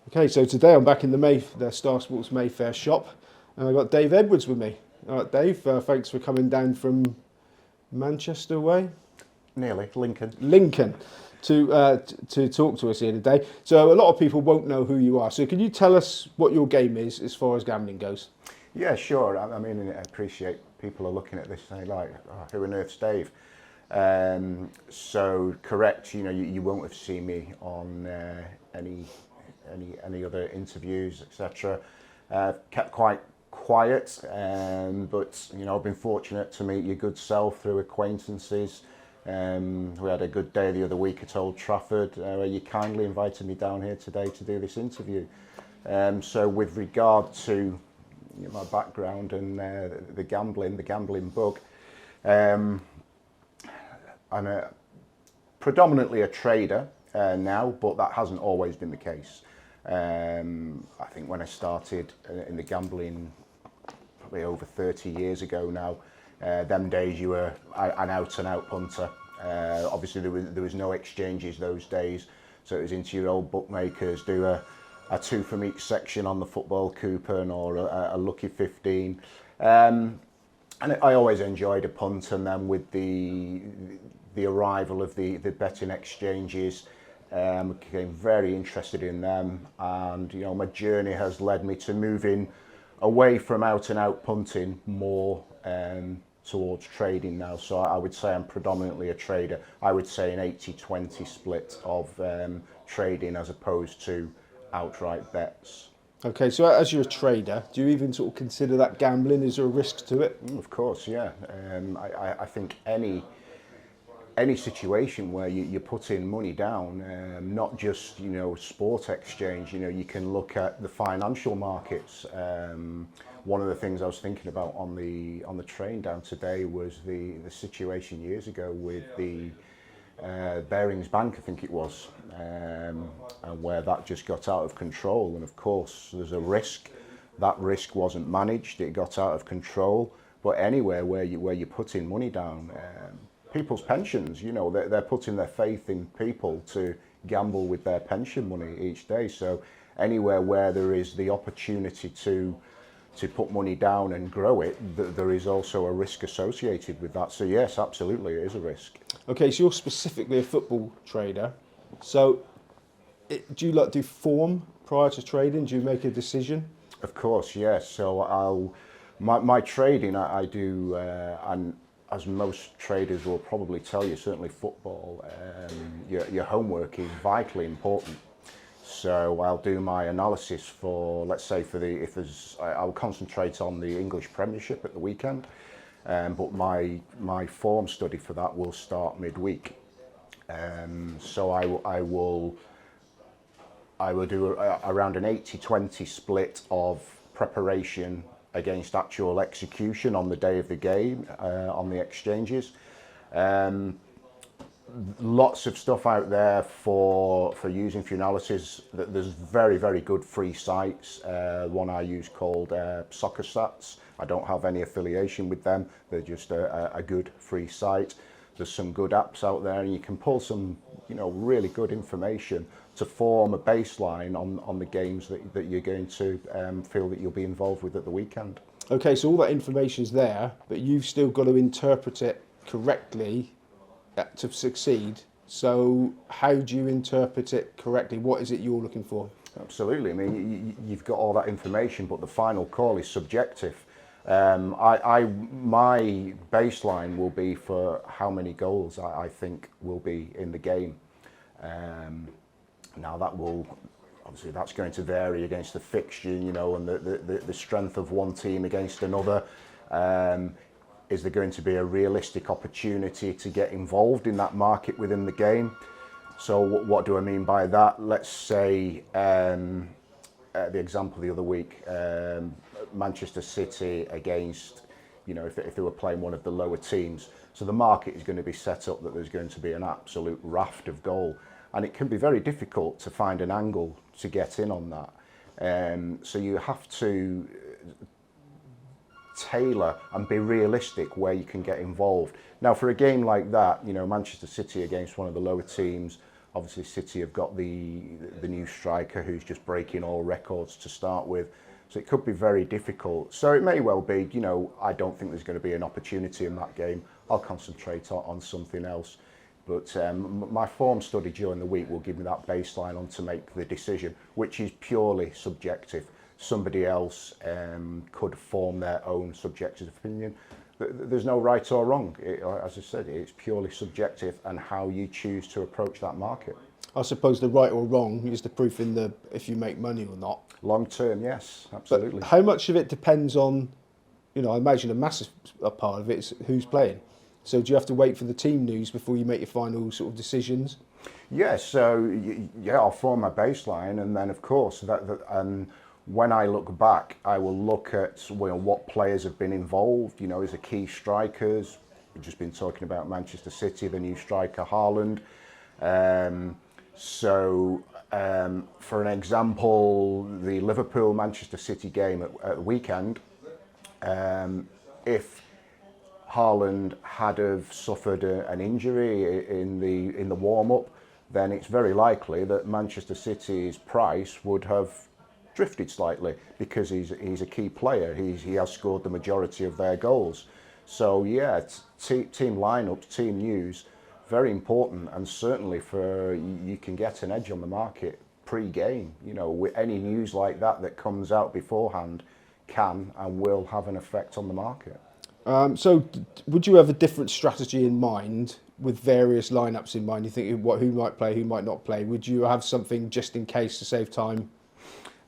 Okay, so today I'm back in the Star Sports Mayfair shop, and I've got Dave Edwards with me. All right, Dave, thanks for coming down from Manchester way, Nearly, Lincoln. Lincoln, to talk to us here today. So a lot of people won't know who you are. So can you tell us what your game is as far as gambling goes? Yeah, sure. I mean, I appreciate people are looking at this saying like, oh, who on earth's Dave? So correct, you won't have seen me on any other interviews, etc. Kept quite quiet, but I've been fortunate to meet your good self through acquaintances. We had a good day the other week at Old Trafford, where you kindly invited me down here today to do this interview. So with regard to my background and the gambling bug, I'm predominantly a trader now, but that hasn't always been the case. I think when I started in the gambling probably over 30 years ago now, them days you were an out-and-out punter. Obviously there was no exchanges those days, so it was into your old bookmakers, do a two from each section on the football coupon or a lucky 15. And I always enjoyed a punt, and then with the arrival of the betting exchanges, became very interested in them, and my journey has led me to moving away from out and out punting more towards trading now. So I would say I'm predominantly a trader. I would say an 80-20 split of trading as opposed to outright bets. Okay, so as you're a trader, do you even sort of consider that gambling? Is there a risk to it? Of course, yeah. I think any situation where you put in money down, not just sport exchange. You can look at the financial markets. One of the things I was thinking about on the train down today was the situation years ago with the Barings Bank, I think it was, and where that just got out of control. And of course, there's a risk. That risk wasn't managed. It got out of control. But anywhere where you put in money down, people's pensions, they're putting their faith in people to gamble with their pension money each day. So anywhere where there is the opportunity to put money down and grow it, there is also a risk associated with that. So yes, absolutely, it is a risk. Okay, so you're specifically a football trader. So do you do form prior to trading? Do you make a decision? Of course, yes. So my trading, I do, and as most traders will probably tell you, certainly football, your homework is vitally important. So I'll do my analysis for, let's say, I'll concentrate on the English Premiership at the weekend, but my form study for that will start midweek. So I will do around an 80-20 split of preparation against actual execution on the day of the game on the exchanges. Lots of stuff out there for using for analysis. There's very, very good free sites. One I use called Soccer Stats. I don't have any affiliation with them. They're just a good free site. There's some good apps out there, and you can pull some really good information to form a baseline on the games that you're going to feel that you'll be involved with at the weekend. Okay, so all that information's there, but you've still got to interpret it correctly to succeed. So how do you interpret it correctly? What is it you're looking for? Absolutely. I mean, you've got all that information, but the final call is subjective. My baseline will be for how many goals I think will be in the game. Now obviously that's going to vary against the fixture, and the strength of one team against another. Is there going to be a realistic opportunity to get involved in that market within the game? So what do I mean by that? Let's say the example the other week, Manchester City against, if they were playing one of the lower teams. So the market is going to be set up that there's going to be an absolute raft of goal. And it can be very difficult to find an angle to get in on that. So you have to tailor and be realistic where you can get involved. Now, for a game like that, Manchester City against one of the lower teams, Obviously, City have got the new striker who's just breaking all records to start with. So it could be very difficult. So it may well be, you know, I don't think there's going to be an opportunity in that game. I'll concentrate on something else. But my form study during the week will give me that baseline on to make the decision, which is purely subjective. Somebody else could form their own subjective opinion. There's no right or wrong. As I said, it's purely subjective and how you choose to approach that market. I suppose the right or wrong is the proof in the if you make money or not. Long term, yes, absolutely. But how much of it depends on, you know, I imagine a massive part of it is who's playing. So do you have to wait for the team news before you make your final sort of decisions? Yeah, so yeah, I'll form my baseline, and then of course and when I look back, I will look at, well, what players have been involved. You know, as a key strikers. We've just been talking about Manchester City, the new striker Haaland. For an example, the Liverpool-Manchester City game at the weekend, if Haaland had have suffered an injury in the warm-up, then it's very likely that Manchester City's price would have drifted slightly because he's a key player. He has scored the majority of their goals. So yeah, team lineups, team news, very important, and certainly you can get an edge on the market pre-game. You know, with any news like that comes out beforehand can and will have an effect on the market. So would you have a different strategy in mind with various lineups in mind? You think who might play, who might not play? Would you have something just in case to save time?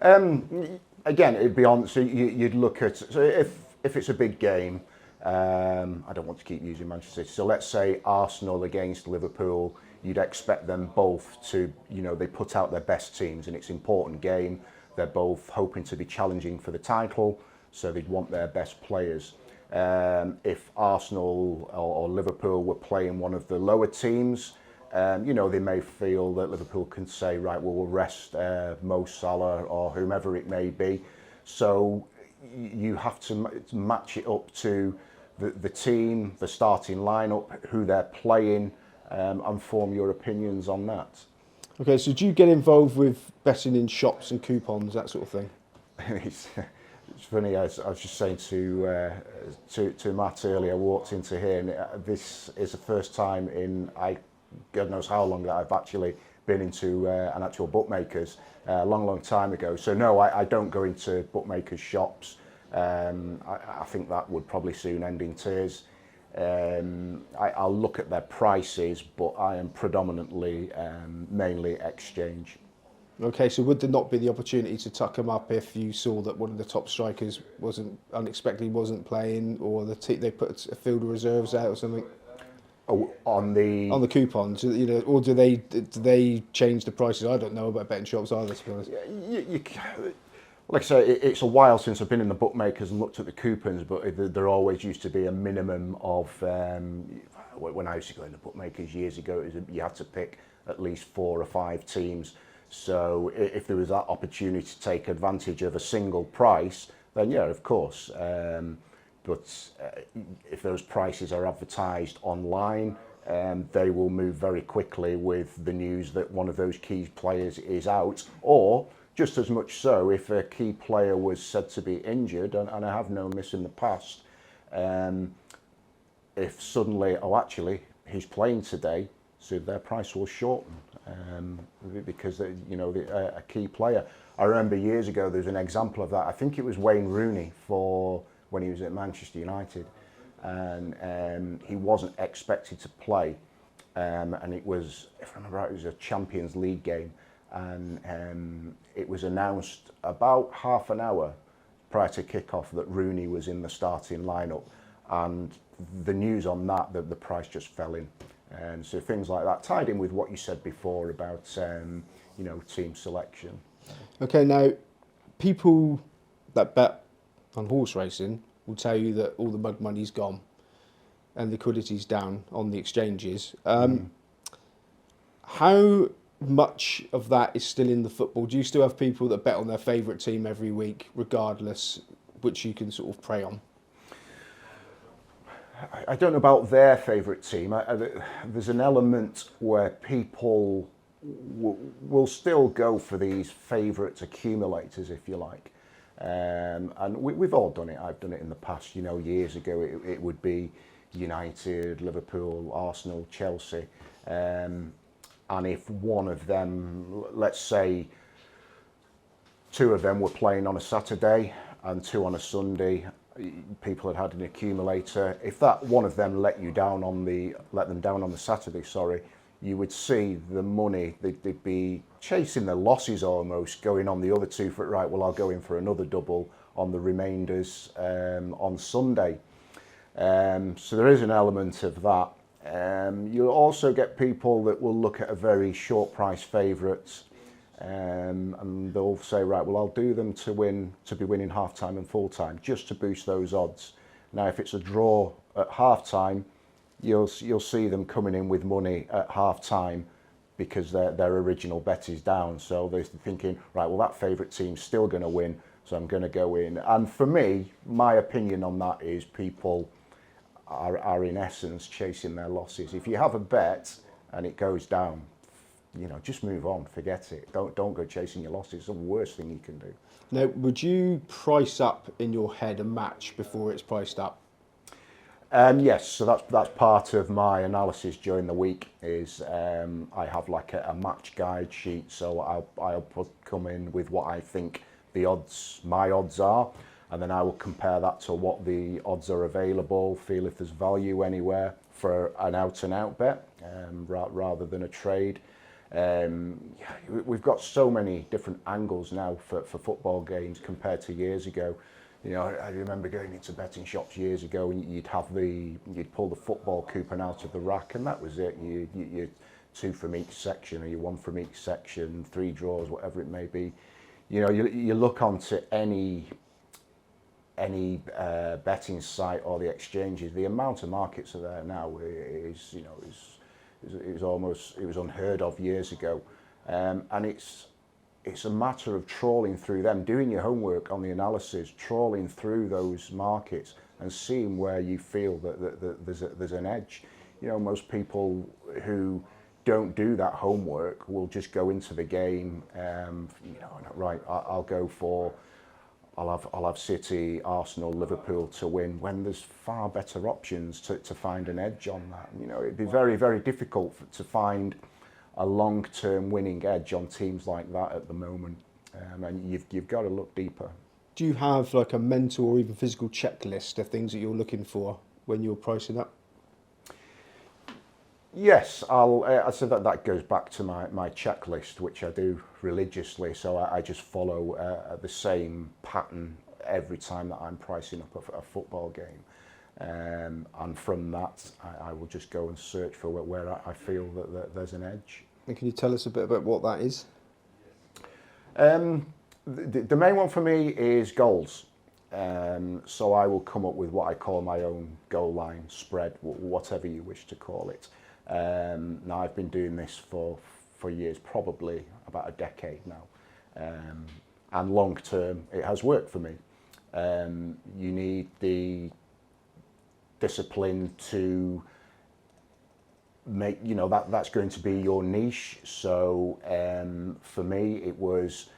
Again, it'd be on. So you'd look at, so if it's a big game. I don't want to keep using Manchester City. So let's say Arsenal against Liverpool. You'd expect them both to, you know, they put out their best teams, and it's an important game. They're both hoping to be challenging for the title, so they'd want their best players. If Arsenal or Liverpool were playing one of the lower teams, you know, they may feel that Liverpool can say, right, well, we'll rest Mo Salah or whomever it may be. So you have to match it up to the team, the starting lineup, who they're playing, and form your opinions on that. Okay, so do you get involved with betting in shops and coupons, that sort of thing? It's funny. I was just saying to Matt earlier. I walked into here, and this is the first time in God knows how long that I've actually been into an actual bookmaker's. A long time ago. So no, I don't go into bookmakers' shops. I think that would probably soon end in tears. I'll look at their prices, but I am predominantly mainly exchange. Okay, so would there not be the opportunity to tuck them up if you saw that one of the top strikers unexpectedly wasn't playing, or they put a field of reserves out or something? Oh, on the coupons, you know, or do they change the prices? I don't know about betting shops either, to be honest. Like I say, it's a while since I've been in the bookmakers and looked at the coupons, but there always used to be a minimum of. When I used to go in the bookmakers years ago, you had to pick at least 4 or 5 teams. So if there was that opportunity to take advantage of a single price, then yeah, of course. But if those prices are advertised online, they will move very quickly with the news that one of those key players is out. Or, just as much so, if a key player was said to be injured, and I have known this in the past, if suddenly, oh actually, he's playing today, so their price will shorten because you know a key player. I remember years ago there was an example of that. I think it was Wayne Rooney when he was at Manchester United, and he wasn't expected to play, and it was, if I remember right, it was a Champions League game, and it was announced about half an hour prior to kick-off that Rooney was in the starting lineup, and the news on that, the price just fell in. And so things like that, tied in with what you said before about you know, team selection. Okay, now people that bet on horse racing will tell you that all the mug money's gone and liquidity's down on the exchanges. How much of that is still in the football? Do you still have people that bet on their favourite team every week, regardless, which you can sort of prey on? I don't know about their favourite team. There's an element where people we'll still go for these favourite accumulators, if you like. And we've all done it. I've done it in the past. You know, years ago it would be United, Liverpool, Arsenal, Chelsea. And if one of them, let's say two of them were playing on a Saturday and two on a Sunday, people had an accumulator. If that one of them let them down on the Saturday, sorry, you would see the money, they'd be chasing their losses almost, going on the other two for, right, well, I'll go in for another double on the remainders on Sunday. So there is an element of that. You'll also get people that will look at a very short price favourites, and they'll say, right, well, I'll do them to be winning half time and full time, just to boost those odds. Now, if it's a draw at half time, you'll see them coming in with money at half time because their original bet is down. So they're thinking, right, well, that favourite team's still going to win, so I'm going to go in. And for me, my opinion on that is people are in essence chasing their losses. If you have a bet and it goes down, you know, just move on, forget it. Don't go chasing your losses. It's the worst thing you can do. Now, would you price up in your head a match before it's priced up? Yes, so that's part of my analysis during the week. Is I have like a match guide sheet, so I'll come in with what I think my odds are, and then I will compare that to what the odds are available, feel if there's value anywhere for an out-and-out bet, rather than a trade. We've got so many different angles now for football games compared to years ago. You know, I remember going into betting shops years ago, and you'd pull the football coupon out of the rack, and that was it. You two from each section, or you one from each section, 3 draws, whatever it may be. You know, you look onto any betting site or the exchanges, the amount of markets are there now is it was unheard of years ago, and it's a matter of trawling through them, doing your homework on the analysis, trawling through those markets and seeing where you feel that there's an edge. You know, most people who don't do that homework will just go into the game, you know, right, I'll have City, Arsenal, Liverpool to win, when there's far better options to find an edge on that. You know, it'd be very, very difficult to find a long-term winning edge on teams like that at the moment, and you've got to look deeper. Do you have like a mental or even physical checklist of things that you're looking for when you're pricing up? Yes, I said that goes back to my checklist, which I do religiously. So I just follow the same pattern every time that I'm pricing up a football game, and from that I will just go and search for where I feel that there's an edge. And can you tell us a bit about what that is? The main one for me is goals. So I will come up with what I call my own goal line spread, whatever you wish to call it. Now I've been doing this for years, probably about a decade now, and long term it has worked for me. You need the discipline to make, you know, that's going to be your niche. So for me it was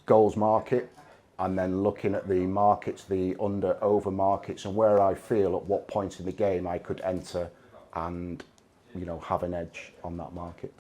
goals market, and then looking at the markets, the under over markets, and where I feel at what point in the game I could enter and, you know, have an edge on that market.